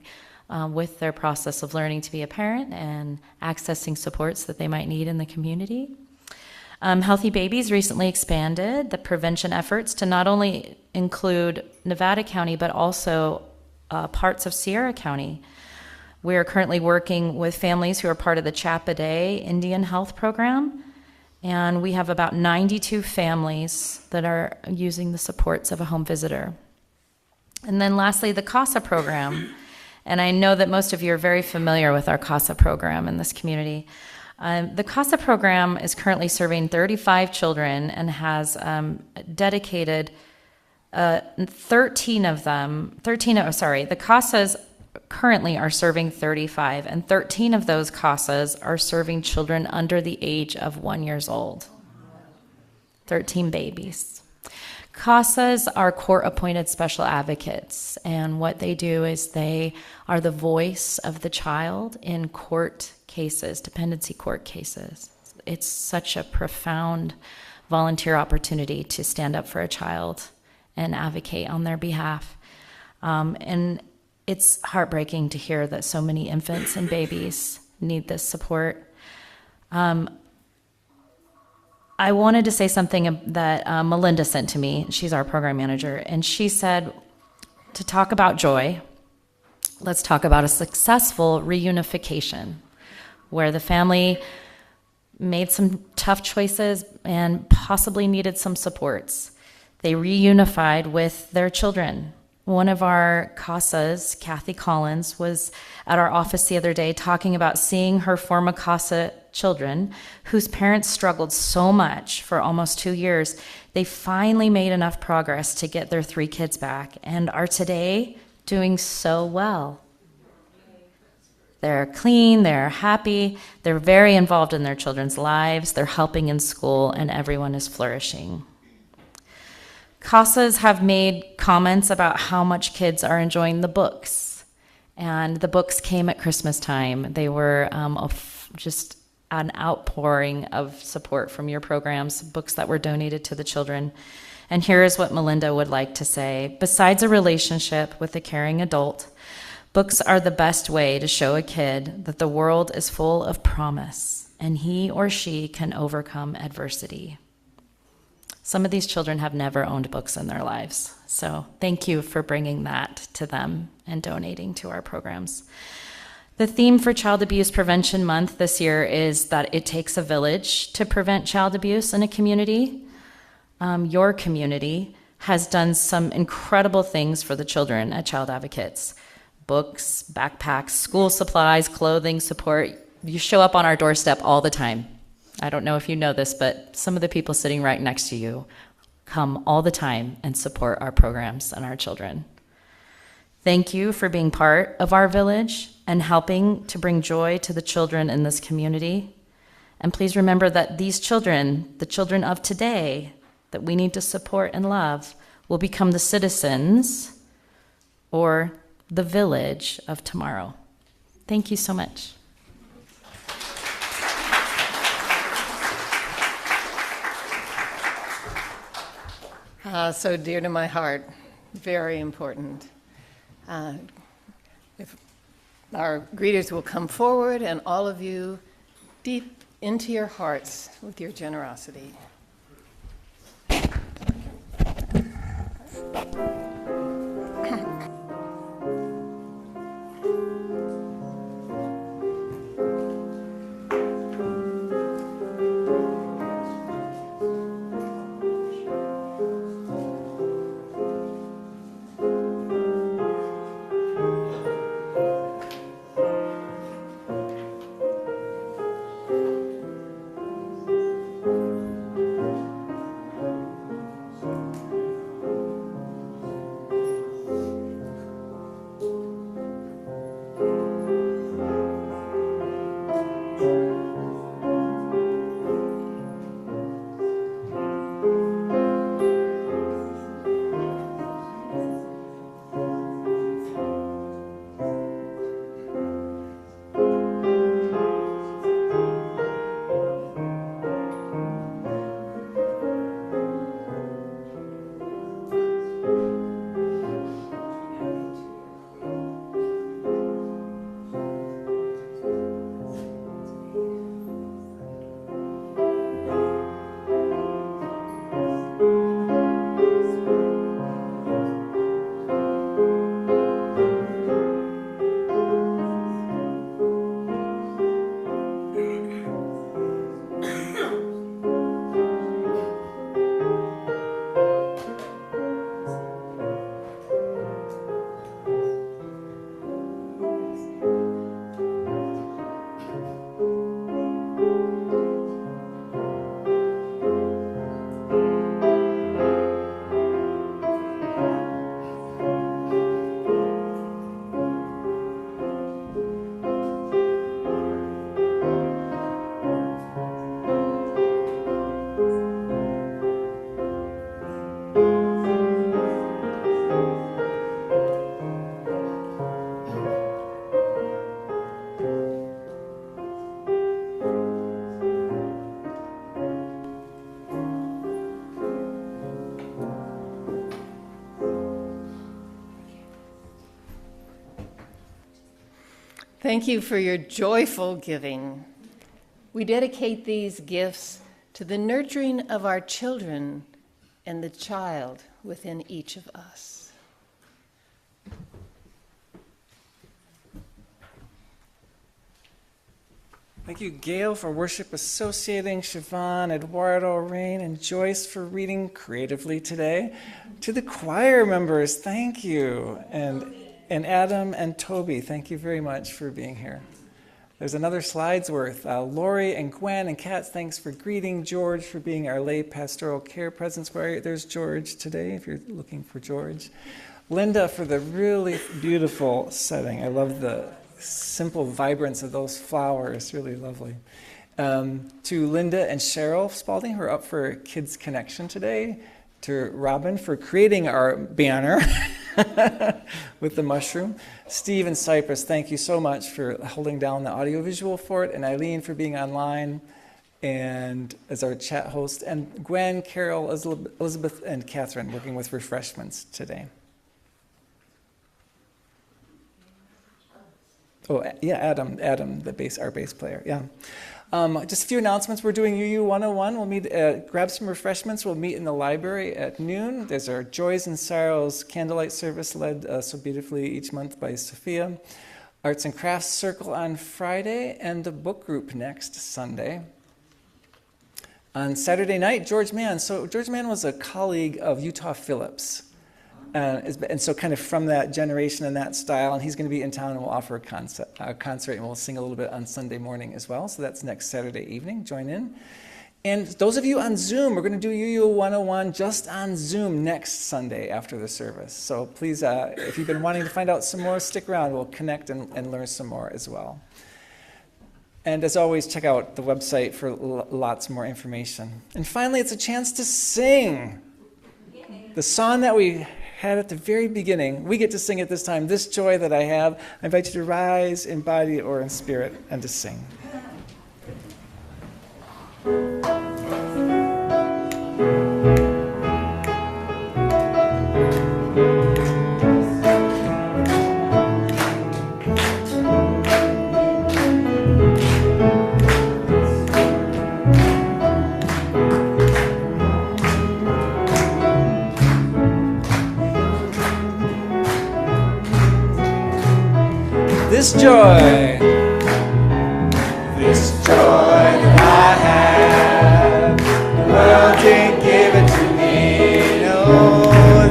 with their process of learning to be a parent and accessing supports that they might need in the community. Healthy Babies recently expanded the prevention efforts to not only include Nevada County, but also parts of Sierra County. We are currently working with families who are part of the Chapaday Indian Health Program, and we have about 92 families that are using the supports of a home visitor. And then lastly, the CASA program. And I know that most of you are very familiar with our CASA program in this community. The CASA program is currently serving 35 children and has dedicated 13 of them, the CASAs currently are serving 35, and 13 of those CASAs are serving children under the age of 1 year old. 13 babies. CASAs are court-appointed special advocates, and what they do is they are the voice of the child in court cases, dependency court cases. It's such a profound volunteer opportunity to stand up for a child and advocate on their behalf. And it's heartbreaking to hear that so many infants and babies need this support. I wanted to say something that Melinda sent to me. She's our program manager, and she said, to talk about joy, let's talk about a successful reunification where the family made some tough choices and possibly needed some supports. They reunified with their children. One of our CASAs, Kathy Collins, was at our office the other day talking about seeing her former CASA children whose parents struggled so much for almost 2 years. They finally made enough progress to get their 3 kids back and are today doing so well. They're clean, they're happy, they're very involved in their children's lives, they're helping in school, and everyone is flourishing. CASAs have made comments about how much kids are enjoying the books, and the books came at Christmas time. They were just an outpouring of support from your programs, books that were donated to the children. And here is what Melinda would like to say. Besides a relationship with a caring adult, books are the best way to show a kid that the world is full of promise and he or she can overcome adversity. Some of these children have never owned books in their lives, so thank you for bringing that to them and donating to our programs. The theme for Child Abuse Prevention Month this year is that it takes a village to prevent child abuse in a community. Your community has done some incredible things for the children at Child Advocates. Books, backpacks, school supplies, clothing, support. You show up on our doorstep all the time. I don't know if you know this, but some of the people sitting right next to you come all the time and support our programs and our children. Thank you for being part of our village and helping to bring joy to the children in this community. And please remember that these children, the children of today that we need to support and love, will become the citizens or the village of tomorrow. Thank you so much. So dear to my heart, very important. If our greeters will come forward and all of you deep into your hearts with your generosity. Thank you for your joyful giving. We dedicate these gifts to the nurturing of our children and the child within each of us. Thank you, Gail, for worship associating, Siobhan, Eduardo, Rain, and Joyce for reading creatively today. To the choir members, thank you. And Adam and Toby, thank you very much for being here. There's another slide's worth. Lori and Gwen and Kat, thanks for greeting. George for being our lay pastoral care presence choir. There's George today, if you're looking for George. Linda for the really beautiful setting. I love the simple vibrance of those flowers, really lovely. To Linda and Cheryl Spalding, who are up for Kids Connection today. To Robin for creating our banner with the mushroom. Steve and Cypress, thank you so much for holding down the audiovisual for it. And Eileen for being online and as our chat host. And Gwen, Carol, Elizabeth, and Catherine working with refreshments today. Oh, yeah, Adam, our bass player, yeah. Just a few announcements. We're doing UU 101. We'll meet, grab some refreshments. We'll meet in the library at noon. There's our Joys and Sorrows candlelight service led so beautifully each month by Sophia. Arts and Crafts Circle on Friday, and the book group next Sunday. On Saturday night, George Mann. So George Mann was a colleague of Utah Phillips. And so kind of from that generation and that style, and he's going to be in town and we'll offer a concert and we'll sing a little bit on Sunday morning as well. So that's next Saturday evening. Join in. And those of you on Zoom, we're going to do UU 101 just on Zoom next Sunday after the service. So please, if you've been wanting to find out some more, stick around. We'll connect and learn some more as well. And as always, check out the website for lots more information. And finally, it's a chance to sing. The song that we had at the very beginning, we get to sing it this time, This Joy That I Have. I invite you to rise in body or in spirit and to sing. This joy that I have, the world didn't give it to me. No,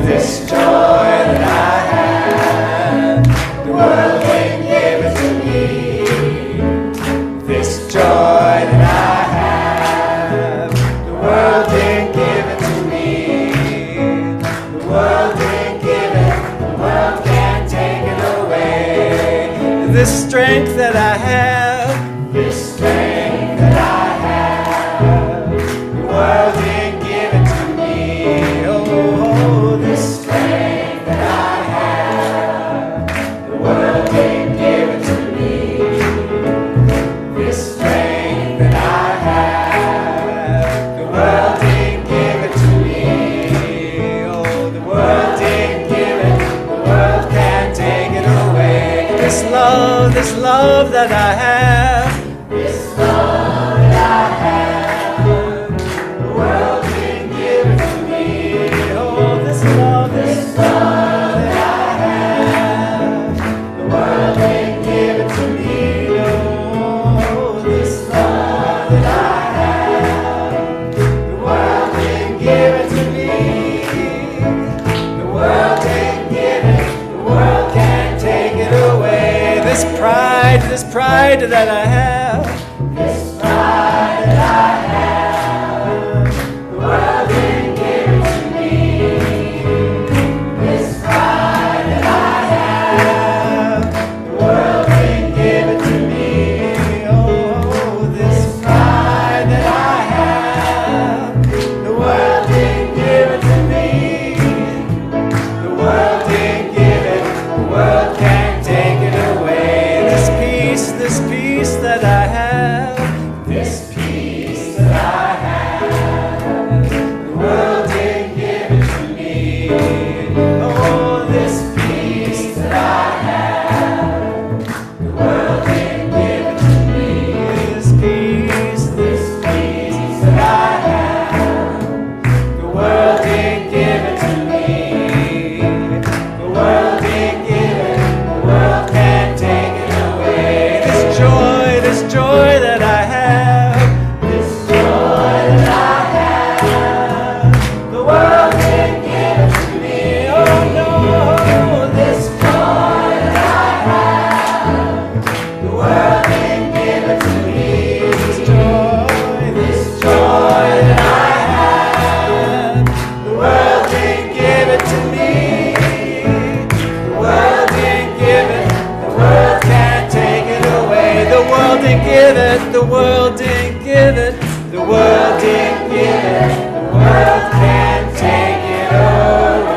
this joy that I have, the world didn't give it to me. This joy that I have, the world didn't give it to me. The world didn't give it, the world can't take it away. This strength that I have, this strength that I have, the world didn't give it to me. Oh, this strength that I have, the world didn't give it to me. This strength that I have, the world didn't give it to me. Oh, the world didn't give it, the world can't take it away. This love that I have, this love that I have, the world didn't give it to me. Oh, this love that I have, the world didn't give it to me. Oh, this love that I have, the world didn't give it to me. The world didn't give it, the world can't take it away. This pride that I have, this pride that I have, the world didn't give it to me. This pride that I have, the world didn't give it to me. Oh, this pride that I have, the world didn't give it to me. The world didn't give it, the world can't take it away. This peace that I have, this peace didn't give it, the world didn't give it, the world didn't give it, the world can't take it away.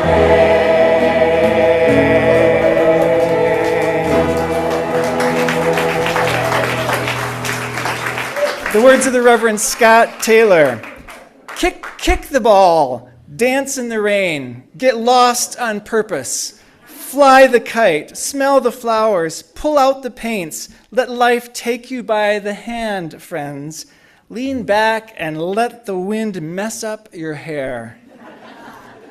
The words of the Reverend Scott Taylor. Kick the ball, dance in the rain, get lost on purpose, fly the kite, smell the flowers, pull out the paints, let life take you by the hand, friends. Lean back and let the wind mess up your hair.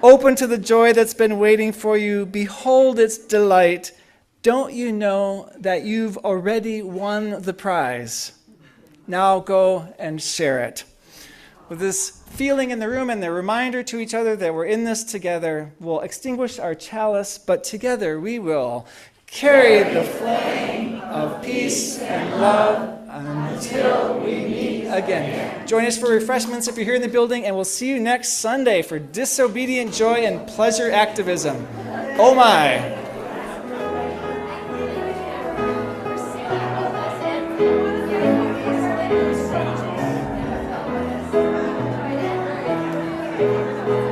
Open to the joy that's been waiting for you, behold its delight. Don't you know that you've already won the prize? Now go and share it. With this feeling in the room and the reminder to each other that we're in this together, we'll extinguish our chalice, but together we will carry the flame of peace and love until we meet again. Join us for refreshments if you're here in the building, and we'll see you next Sunday for disobedient joy and pleasure activism. Oh my. Thank you.